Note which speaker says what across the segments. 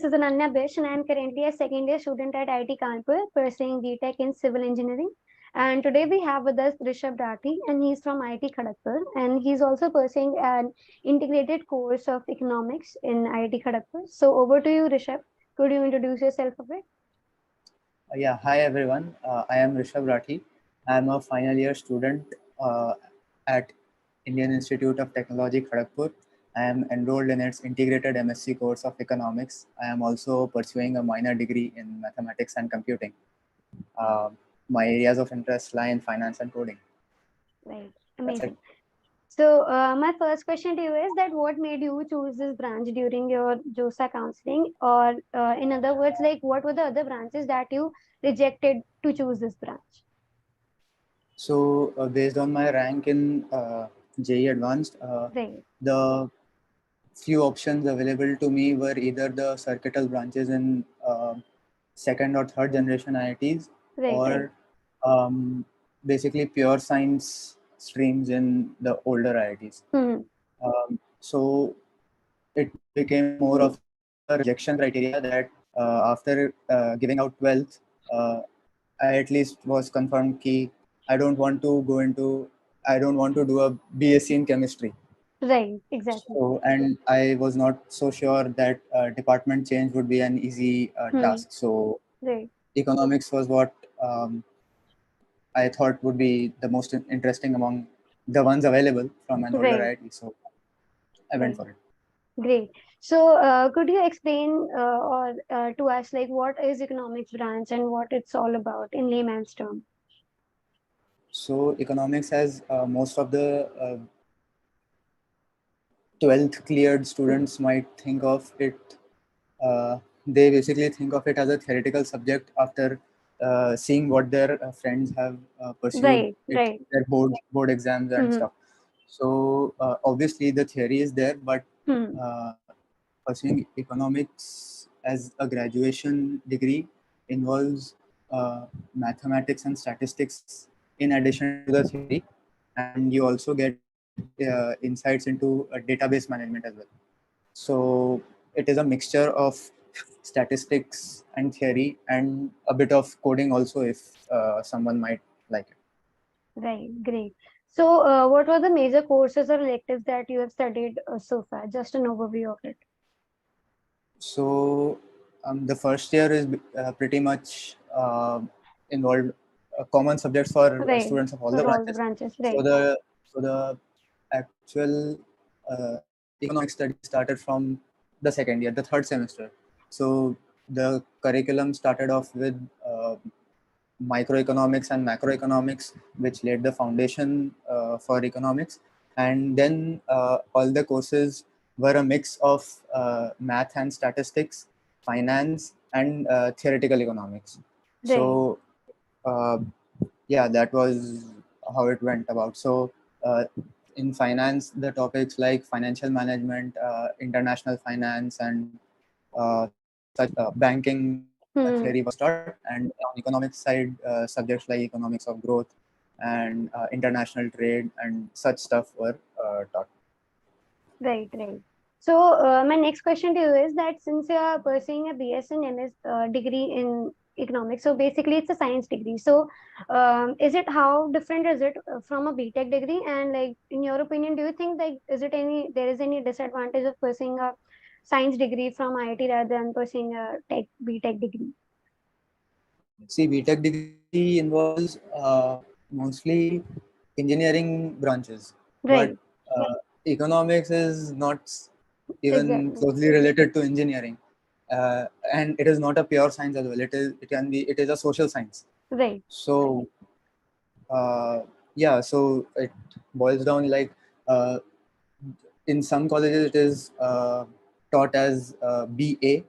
Speaker 1: is Ananya Bish, and I am currently a second year student at IIT Kharagpur pursuing BTech in Civil Engineering. And today we have with us Rishabh Rathi, and he's from IIT Kharagpur, and he's also pursuing an integrated course of economics in IIT Kharagpur. So over to you, Rishabh. Could you introduce yourself a bit?
Speaker 2: Yeah, hi everyone. I am Rishabh Rathi. I am a final year student at Indian Institute of Technology, Kharagpur. I am enrolled in its integrated M.Sc course of economics. I am also pursuing a minor degree in mathematics and computing. Uh, my areas of interest lie in finance and coding.
Speaker 1: Right,
Speaker 2: That's it.
Speaker 1: amazing. So my first question to you is that what made you choose this branch during your JOSA counseling, or in other words, like what were the other branches that you rejected to choose this branch?
Speaker 2: So, based on my rank in JEE Advanced,
Speaker 1: Right,
Speaker 2: the few options available to me were either the circuital branches in second or third generation IITs,
Speaker 1: right, right.
Speaker 2: or basically pure science streams in the older IITs.
Speaker 1: Hmm.
Speaker 2: So it became more of a rejection criteria that after giving out 12th, uh, I at least was confirmed that I don't want to go into, I don't want to do a BSc in chemistry.
Speaker 1: Right, exactly.
Speaker 2: So, and I was not so sure that department change would be an easy
Speaker 1: Hmm.
Speaker 2: task. So,
Speaker 1: Right,
Speaker 2: economics was what I thought would be the most interesting among the ones available from an older
Speaker 1: right,
Speaker 2: IIT. So, I went
Speaker 1: right.
Speaker 2: for it.
Speaker 1: Great. So could you explain or to us like what is economics branch and what it's all about in layman's term?
Speaker 2: So, economics has most of the 12th cleared students might think of it. They basically think of it as a theoretical subject after seeing what their friends have pursued
Speaker 1: Right,
Speaker 2: it
Speaker 1: right.
Speaker 2: their board exams and
Speaker 1: Hmm.
Speaker 2: stuff. So obviously the theory is there, but
Speaker 1: Hmm.
Speaker 2: uh, pursuing economics as a graduation degree involves mathematics and statistics in addition to the theory, and you also get insights into database management as well. So it is a mixture of statistics and theory and a bit of coding also if someone might like it.
Speaker 1: Right, great. So what were the major courses or electives that you have studied so far? Just an overview of it.
Speaker 2: So the first year is pretty much involved common subjects for
Speaker 1: Right,
Speaker 2: students of all the
Speaker 1: for all the
Speaker 2: branches.
Speaker 1: branches.
Speaker 2: So
Speaker 1: Right,
Speaker 2: the actual economic study started from the second year, the third semester. So the curriculum started off with microeconomics and macroeconomics, which laid the foundation for economics. And then all the courses were a mix of math and statistics, finance, and theoretical economics.
Speaker 1: right,
Speaker 2: So, uh, yeah, that was how it went about. So, in finance, the topics like financial management, international finance, and such banking
Speaker 1: hmm.
Speaker 2: theory was taught, and on economics side, subjects like economics of growth and international trade and such stuff were taught.
Speaker 1: Right, right. So my next question to you is that since you are pursuing a BS and MS degree in economics, so basically it's a science degree. So is it how different is it from a BTech degree? And like in your opinion, do you think like is it any there is any disadvantage of pursuing a science degree from IIT rather than pursuing a tech BTech degree?
Speaker 2: See, BTech degree involves mostly engineering branches, but
Speaker 1: Right,
Speaker 2: economics is not even
Speaker 1: exactly.
Speaker 2: closely related to engineering, and it is not a pure science as well. It is a social science.
Speaker 1: Right,
Speaker 2: So yeah, so it boils down like uh, in some colleges it is taught as BA.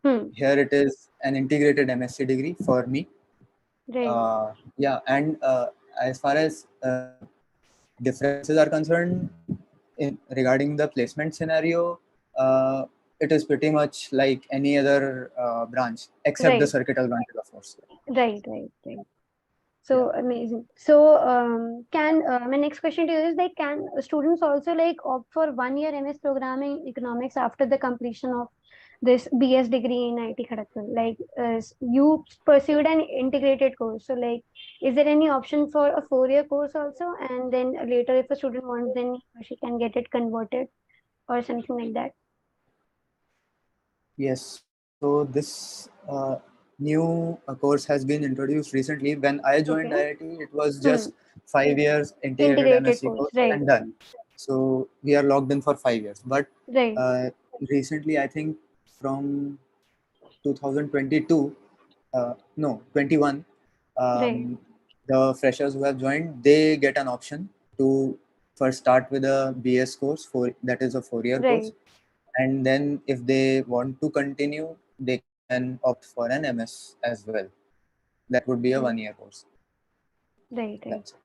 Speaker 1: hmm.
Speaker 2: Here it is an integrated MSc degree for me.
Speaker 1: Right,
Speaker 2: Yeah, and as far as differences are concerned in regarding the placement scenario, it is pretty much like any other branch except the
Speaker 1: right,
Speaker 2: circuital branches, of course.
Speaker 1: right.
Speaker 2: Yeah.
Speaker 1: So amazing. So, can my next question to you is like, can students also like opt for 1 year MS programming economics after the completion of this BS degree in IIT Kharagpur? Like, you pursued an integrated course. So, like, is there any option for a 4-year course also? And then later, if a student wants, then he or she can get it converted or something like that.
Speaker 2: Yes, so this new course has been introduced recently. When I joined
Speaker 1: Okay.
Speaker 2: IIT, it was
Speaker 1: Hmm.
Speaker 2: just 5 years integrated
Speaker 1: Integrated
Speaker 2: MSc
Speaker 1: course.
Speaker 2: course
Speaker 1: Right.
Speaker 2: and done. So we are locked in for 5 years. But
Speaker 1: Right.
Speaker 2: uh, recently, I think from 2022, no, 21,
Speaker 1: Right.
Speaker 2: um, the freshers who have joined, they get an option to first start with a BS course, that is a 4-year course,
Speaker 1: Right.
Speaker 2: and then if they want to continue, they can opt for an MS as well. That would be a
Speaker 1: Right.
Speaker 2: 1-year course.
Speaker 1: Right. Right.
Speaker 2: That's it.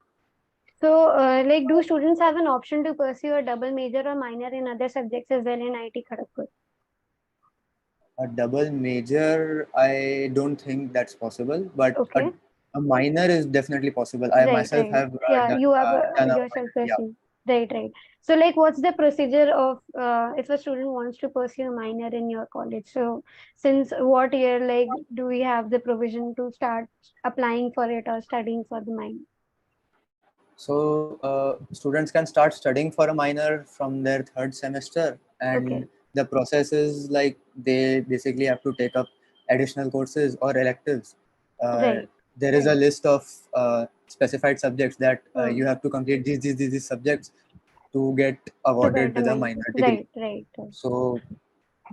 Speaker 1: So, like, do students have an option to pursue a double major or minor in other subjects as well in IIT Kharagpur?
Speaker 2: A double major, I don't think that's possible, but
Speaker 1: Okay.
Speaker 2: a minor is definitely possible. I
Speaker 1: Right,
Speaker 2: myself
Speaker 1: right.
Speaker 2: have
Speaker 1: Yeah, you have
Speaker 2: done a
Speaker 1: yourself
Speaker 2: minor. Yeah.
Speaker 1: pursued. Right, right. So, like, what's the procedure of if a student wants to pursue a minor in your college? So, since what year, like, do we have the provision to start applying for it or studying for the minor?
Speaker 2: So students can start studying for a minor from their third semester, and
Speaker 1: Okay.
Speaker 2: the process is like they basically have to take up additional courses or electives. Uh,
Speaker 1: Right.
Speaker 2: there is a list of specified subjects that you
Speaker 1: Hmm.
Speaker 2: have to complete these subjects to get
Speaker 1: To
Speaker 2: awarded
Speaker 1: get a
Speaker 2: with a
Speaker 1: minor.
Speaker 2: minor degree.
Speaker 1: Right, right, right.
Speaker 2: So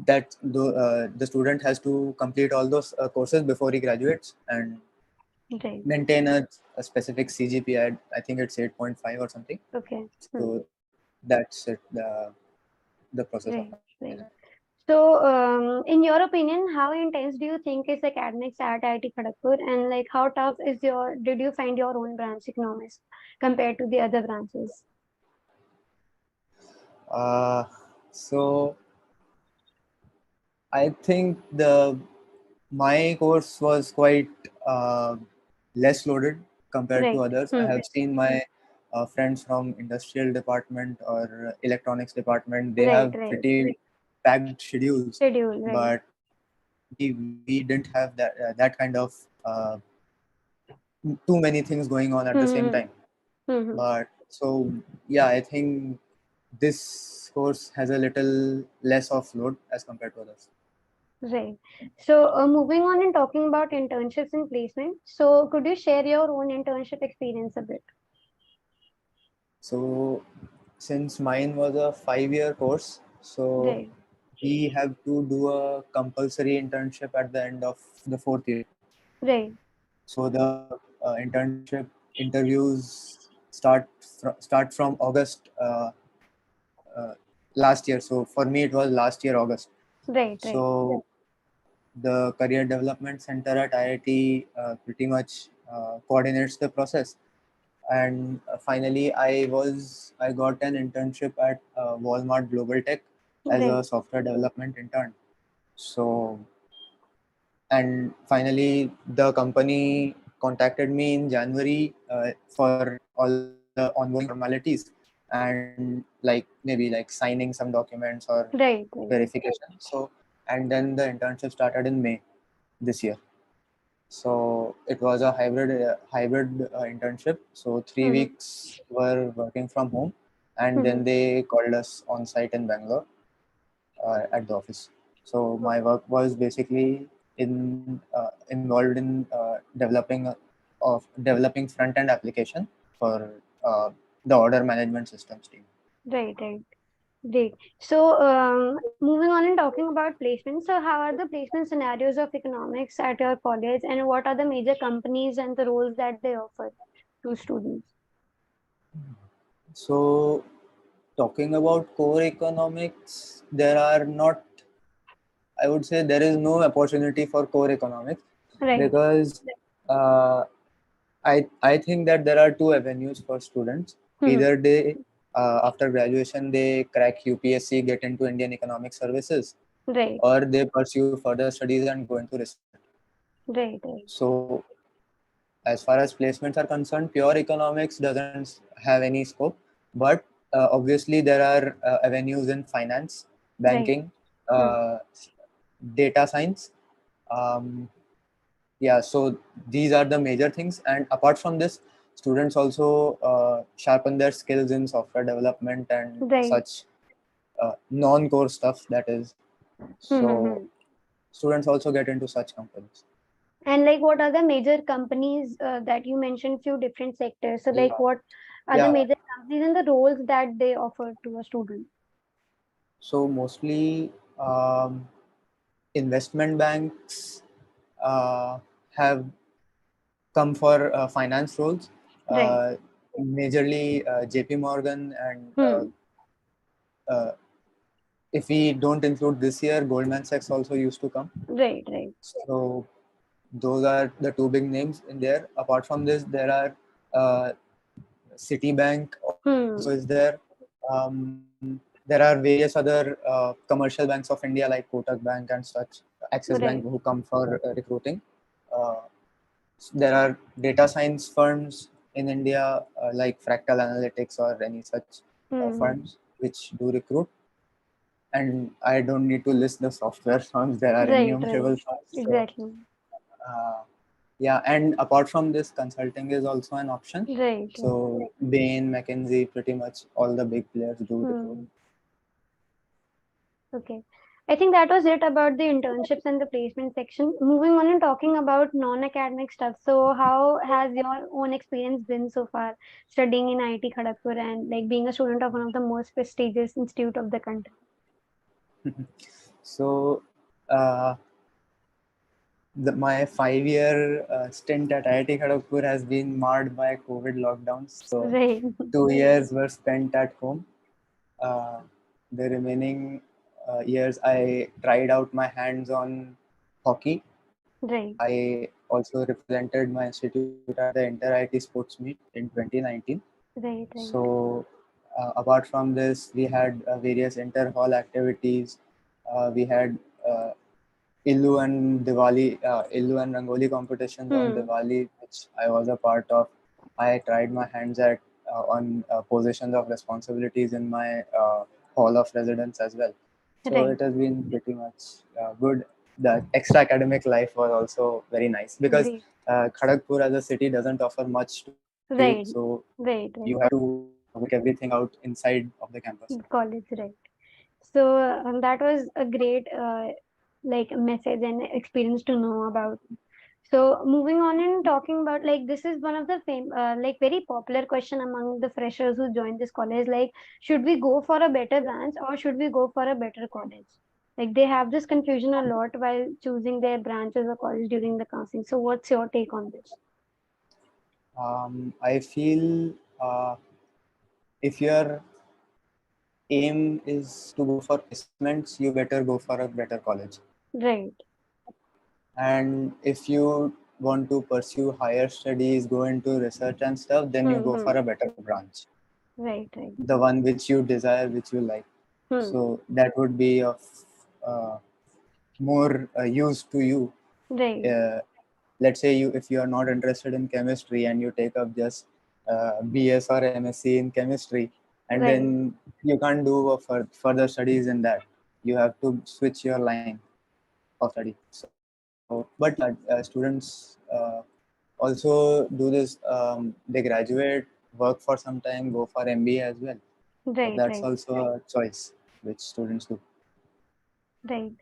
Speaker 2: the student has to complete all those courses before he graduates and
Speaker 1: Right.
Speaker 2: maintain a specific CGPA. I think it's 8.5 or something.
Speaker 1: Okay. Hmm.
Speaker 2: So that's it. The process of
Speaker 1: Right,
Speaker 2: that.
Speaker 1: right. So, in your opinion, how intense do you think is academics at IIT Kharagpur, and like how tough is did you find your own branch economics compared to the other branches?
Speaker 2: Uh, so I think the my course was quite uh, less loaded compared to
Speaker 1: Right.
Speaker 2: others. I
Speaker 1: Hmm.
Speaker 2: have seen my friends from industrial department or electronics department. They
Speaker 1: Right,
Speaker 2: have
Speaker 1: right.
Speaker 2: pretty packed schedules,
Speaker 1: Schedule, right.
Speaker 2: but we didn't have that kind of uh, too many things going on at the same
Speaker 1: Hmm.
Speaker 2: time.
Speaker 1: Hmm. Hmm.
Speaker 2: But so yeah, I think this course has a little less of load as compared to others.
Speaker 1: Right. So, moving on and talking about internships and placement. So, could you share your own internship experience a bit?
Speaker 2: So since mine was a 5-year course, so
Speaker 1: Right.
Speaker 2: we have to do a compulsory internship at the end of the 4th year.
Speaker 1: Right.
Speaker 2: So the internship interviews start from August uh, last year. So for me, it was last year August.
Speaker 1: Right. Right.
Speaker 2: So the Career Development Center at IIT pretty much coordinates the process. And finally, I got an internship at Walmart Global Tech as a
Speaker 1: Right.
Speaker 2: software development intern. So and finally, the company contacted me in January for all the onboarding formalities and like maybe like signing some documents or
Speaker 1: Right. Right.
Speaker 2: verification. So and then the internship started in May this year. So it was a hybrid internship. So three
Speaker 1: Hmm.
Speaker 2: weeks were working from home, and
Speaker 1: Hmm.
Speaker 2: then they called us on site in Bangalore at the office. So my work was basically involved in developing front end application for uh, the order management systems team.
Speaker 1: Right. Right. Great. So, moving on and talking about placements. So, how are the placement scenarios of economics at your college, and what are the major companies and the roles that they offer to students?
Speaker 2: So talking about core economics, there are not. I would say there is no opportunity for core economics
Speaker 1: Right.
Speaker 2: because uh, I think that there are two avenues for students.
Speaker 1: Hmm.
Speaker 2: Either they after graduation they crack UPSC, get into Indian Economic Services,
Speaker 1: Right.
Speaker 2: or they pursue further studies and go into research.
Speaker 1: Right. Right.
Speaker 2: So as far as placements are concerned, pure economics doesn't have any scope, but obviously there are avenues in finance,
Speaker 1: Right.
Speaker 2: banking,
Speaker 1: Hmm.
Speaker 2: uh, data science. Um, yeah, so these are the major things, and apart from this, students also sharpen their skills in software development and
Speaker 1: Right.
Speaker 2: such non-core stuff, that is. So
Speaker 1: Mm-hmm.
Speaker 2: students also get into such companies.
Speaker 1: And like, what are the major companies that you mentioned? Few different sectors. So, like,
Speaker 2: Yeah,
Speaker 1: what are the
Speaker 2: yeah.
Speaker 1: major companies and the roles that they offer to a student?
Speaker 2: So mostly investment banks uh, have come for finance roles.
Speaker 1: Right.
Speaker 2: Uh, Majorly JP Morgan, and
Speaker 1: Hmm.
Speaker 2: uh, if we don't include this year, Goldman Sachs also used to come.
Speaker 1: Right. Right.
Speaker 2: So those are the two big names in there. Apart from this, there are uh, Citibank also is
Speaker 1: Hmm.
Speaker 2: there. There are various other commercial banks of India like Kotak Bank and such, Axis Bank,
Speaker 1: Right.
Speaker 2: who come for recruiting. Uh, there are data science firms in India like Fractal Analytics or any such
Speaker 1: Hmm.
Speaker 2: firms which do recruit. And I don't need to list the software firms. There are
Speaker 1: Right. Right.
Speaker 2: innumerable firms. So
Speaker 1: Exactly.
Speaker 2: uh, yeah, and apart from this, consulting is also an option.
Speaker 1: Right. Right.
Speaker 2: So Bain, McKinsey, pretty much all the big players do recruit.
Speaker 1: Hmm. Okay. I think that was it about the internships and the placement section. Moving on and talking about non-academic stuff. So, how has your own experience been so far studying in IIT Kharagpur and like being a student of one of the most prestigious institute of the country?
Speaker 2: So uh, my 5 year stint at IIT Kharagpur has been marred by COVID lockdowns. So
Speaker 1: Right.
Speaker 2: 2 years were spent at home. Uh, the remaining years, I tried out my hands on hockey.
Speaker 1: Right.
Speaker 2: I also represented my institute at the Inter IT Sports Meet in 2019.
Speaker 1: Right. Right.
Speaker 2: So, apart from this, we had various inter hall activities. We had uh, Illu and Rangoli competitions on
Speaker 1: Hmm.
Speaker 2: Diwali, which I was a part of. I tried my hands at on positions of responsibilities in my hall of residence as well. So
Speaker 1: Right.
Speaker 2: it has been pretty much good. The extra academic life was also very nice because
Speaker 1: Great.
Speaker 2: Kharagpur as a city doesn't offer much to you, so
Speaker 1: Right. Right.
Speaker 2: you
Speaker 1: Right.
Speaker 2: have to work everything out inside of the campus.
Speaker 1: College. Right. So that was a great like message and experience to know about. So moving on and talking about like this is one of the like very popular question among the freshers who join this college. Like, should we go for a better branch or should we go for a better college? Like they have this confusion a lot while choosing their branches or college during the counseling. So what's your take on this?
Speaker 2: I feel if your aim is to go for placements, you better go for a better college.
Speaker 1: Right.
Speaker 2: And if you want to pursue higher studies, go into research and stuff, then you go
Speaker 1: Hmm.
Speaker 2: for a better branch,
Speaker 1: Right. Right.
Speaker 2: the one which you desire, which you like.
Speaker 1: Hmm.
Speaker 2: So that would be of uh, more use to you.
Speaker 1: Right.
Speaker 2: Uh, let's say you, if you are not interested in chemistry and you take up just BS or MSc in chemistry, and
Speaker 1: Right.
Speaker 2: then you can't do further studies in that. You have to switch your line of study. So, but yeah, students also do this. They graduate, work for some time, go for MBA as well. So
Speaker 1: Right.
Speaker 2: that's
Speaker 1: Right.
Speaker 2: also a choice which students do.
Speaker 1: Right.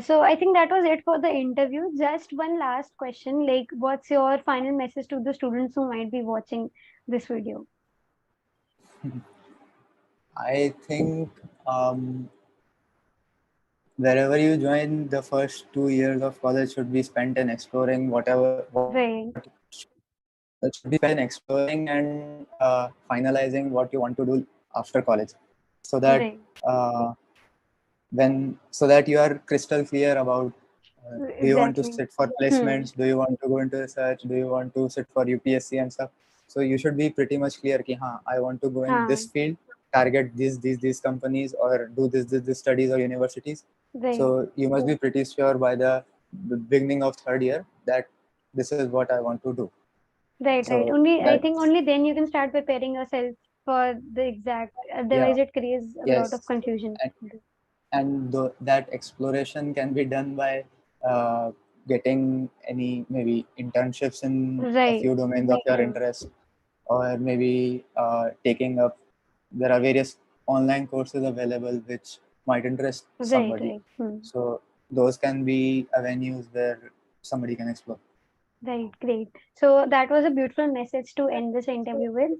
Speaker 1: So I think that was it for the interview. Just one last question, like what's your final message to the students who might be watching this video?
Speaker 2: I think wherever you join, the first 2 years of college should be spent in exploring whatever what
Speaker 1: Right.
Speaker 2: should be spent in exploring and finalizing what you want to do after college, so that
Speaker 1: Right.
Speaker 2: uh, so that you are crystal clear about do you want to
Speaker 1: Exactly.
Speaker 2: sit for
Speaker 1: Hmm.
Speaker 2: placements, do you want to go into research, do you want to sit for UPSC and stuff. So you should be pretty much clear ki, I want to go in
Speaker 1: Huh.
Speaker 2: this field, target these companies, or do this studies or universities.
Speaker 1: Right.
Speaker 2: So you must be pretty sure by the beginning of third year that this is what I want to do.
Speaker 1: Right. Right.
Speaker 2: So
Speaker 1: Only I
Speaker 2: that,
Speaker 1: think only then you can start preparing yourself for the exact.
Speaker 2: yeah,
Speaker 1: Otherwise, it creates a lot of
Speaker 2: yes,
Speaker 1: confusion.
Speaker 2: and and that exploration can be done by uh, getting any maybe internships in a
Speaker 1: Right.
Speaker 2: few domains of your
Speaker 1: Hmm.
Speaker 2: interest, or maybe taking up, there are various online courses available which might interest
Speaker 1: Right.
Speaker 2: somebody,
Speaker 1: Right. Hmm.
Speaker 2: so those can be avenues where somebody can explore.
Speaker 1: Right. Great. So that was a beautiful message to end this interview with.